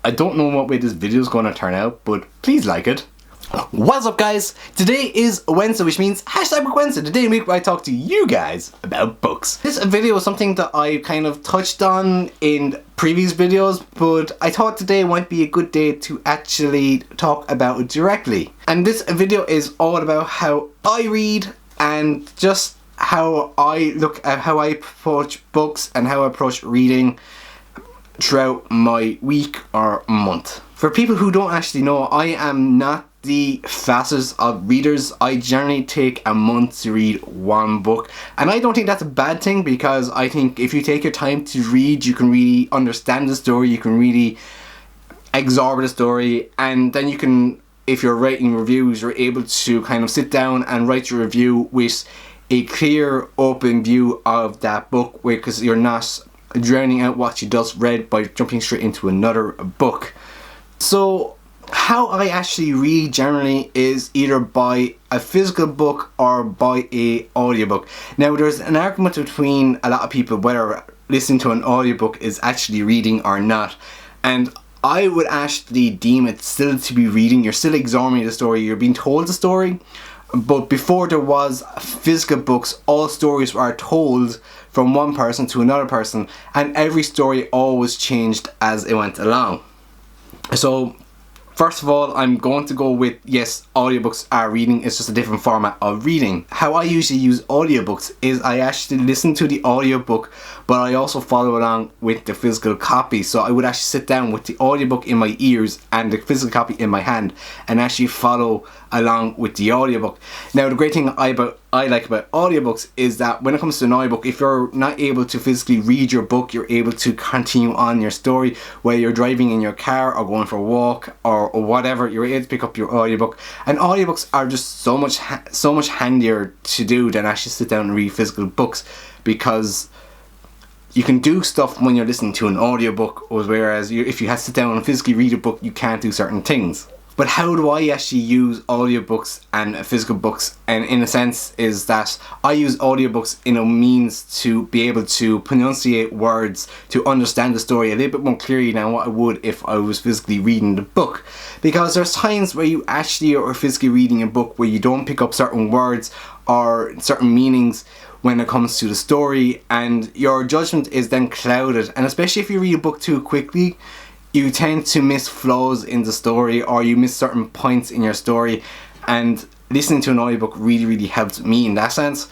I don't know what way this video is going to turn out, but please like it. What's up, guys? Today is Wednesday, which means #Book Wednesday, the day of the week where I talk to you guys about books. This video is something that I kind of touched on in previous videos, but I thought today might be a good day to actually talk about it directly. And this video is all about how I read and just how I look at how I approach books and how I approach reading throughout my week or month. For people who don't actually know, I am not the fastest of readers. I generally take a month to read one book, and I don't think that's a bad thing, because I think if you take your time to read, you can really understand the story, you can really absorb the story, and then you can, if you're writing reviews, you're able to kind of sit down and write your review with a clear, open view of that book, because you're not drowning out what you just read by jumping straight into another book. So how I actually read generally is either by a physical book or by a audiobook. Now, there's an argument between a lot of people whether listening to an audiobook is actually reading or not, and I would actually deem it still to be reading. You're still absorbing the story, you're being told the story. But before there was physical books, all stories were told from one person to another person, and every story always changed as it went along. So first of all, I'm going to go with, yes, audiobooks are reading, it's just a different format of reading. How I usually use audiobooks is I actually listen to the audiobook, but I also follow along with the physical copy. So I would actually sit down with the audiobook in my ears and the physical copy in my hand and actually follow along with the audiobook. Now, the great thing I like about audiobooks is that when it comes to an audiobook, if you're not able to physically read your book, you're able to continue on your story, whether you're driving in your car or going for a walk or whatever. You're able to pick up your audiobook, and audiobooks are just so much handier to do than actually sit down and read physical books, because you can do stuff when you're listening to an audiobook, whereas if you have to sit down and physically read a book, you can't do certain things. But how do I actually use audiobooks and physical books? And in a sense is that I use audiobooks in a means to be able to pronunciate words, to understand the story a little bit more clearly than what I would if I was physically reading the book. Because there's times where you actually are physically reading a book where you don't pick up certain words or certain meanings when it comes to the story, and your judgment is then clouded. And especially if you read a book too quickly, you tend to miss flows in the story, or you miss certain points in your story, and listening to an audiobook really helps me in that sense.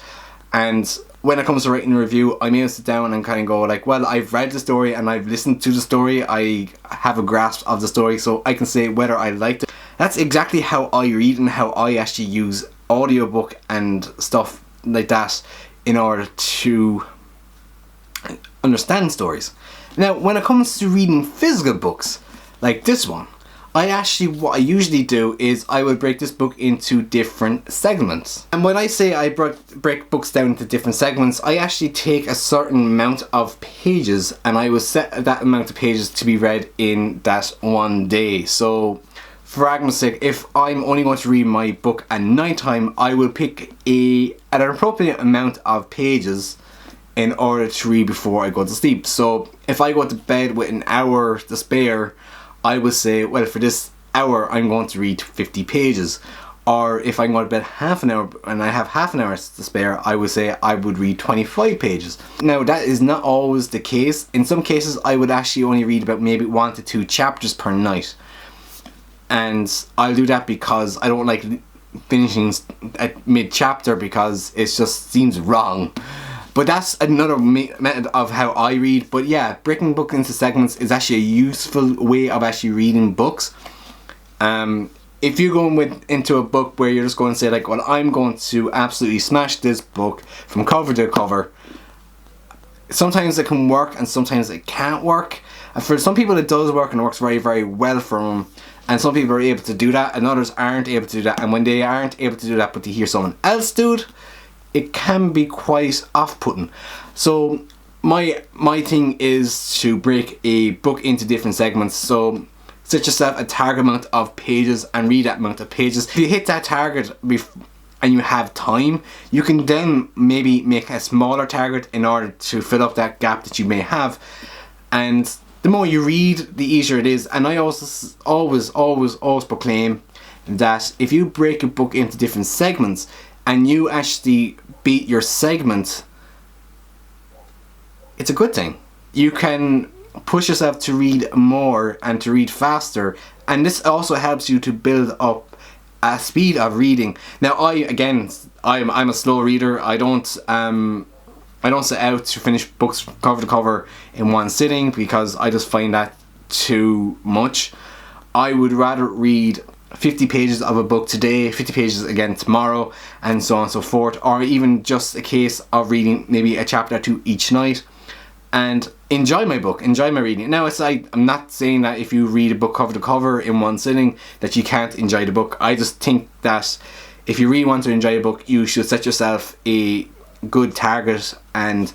And when it comes to writing a review, I'm able to sit down and kind of go like, well, I've read the story and I've listened to the story, I have a grasp of the story, so I can say whether I liked it. That's exactly how I read and how I actually use audiobook and stuff like that in order to understand stories. Now, when it comes to reading physical books, like this one, what I usually do is I will break this book into different segments. And when I say I break books down into different segments, I actually take a certain amount of pages and I will set that amount of pages to be read in that one day. So, for argument's sake, if I'm only going to read my book at night time, I will pick an appropriate amount of pages in order to read before I go to sleep. So if I go to bed with an hour to spare, I will say, well, for this hour I'm going to read 50 pages. Or if I go to bed half an hour and I have half an hour to spare, I would say I would read 25 pages. Now, that is not always the case. In some cases I would actually only read about maybe 1 to 2 chapters per night. And I'll do that because I don't like finishing at mid-chapter, because it just seems wrong. But that's another method of how I read. But yeah, breaking books into segments is actually a useful way of actually reading books. If you're going into a book where you're just going to say like, well, I'm going to absolutely smash this book from cover to cover, sometimes it can work and sometimes it can't work. And for some people it does work and it works very well for them. And some people are able to do that and others aren't able to do that. And when they aren't able to do that but they hear someone else do it, it can be quite off-putting. So my thing is to break a book into different segments. So set yourself a target amount of pages and read that amount of pages. If you hit that target and you have time, you can then maybe make a smaller target in order to fill up that gap that you may have. And the more you read, the easier it is. And I also always proclaim that if you break a book into different segments and you actually beat your segment, it's a good thing. You can push yourself to read more and to read faster, and this also helps you to build up a speed of reading. Now I'm a slow reader. I don't set out to finish books cover to cover in one sitting because I just find that too much. I would rather read 50 pages of a book today, 50 pages again tomorrow, and so on and so forth, or even just a case of reading maybe a chapter or two each night and enjoy my book, enjoy my reading. Now, it's like, I'm not saying that if you read a book cover to cover in one sitting that you can't enjoy the book. I just think that if you really want to enjoy a book, you should set yourself a good target and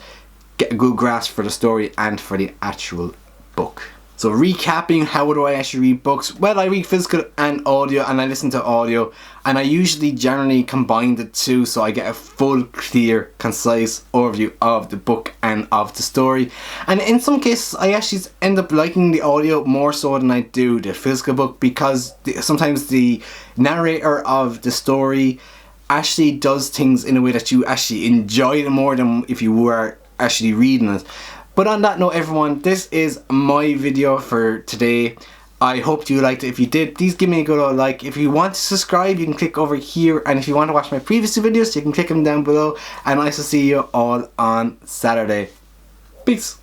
get a good grasp for the story and for the actual book. So recapping, how do I actually read books? Well, I read physical and audio, and I listen to audio, and I usually generally combine the two so I get a full, clear, concise overview of the book and of the story. And in some cases I actually end up liking the audio more so than I do the physical book, because sometimes the narrator of the story actually does things in a way that you actually enjoy it more than if you were actually reading it. But on that note, everyone, this is my video for today. I hope you liked it. If you did, please give me a good old like. If you want to subscribe, you can click over here, and if you want to watch my previous videos, you can click them down below, and I shall see you all on Saturday. Peace.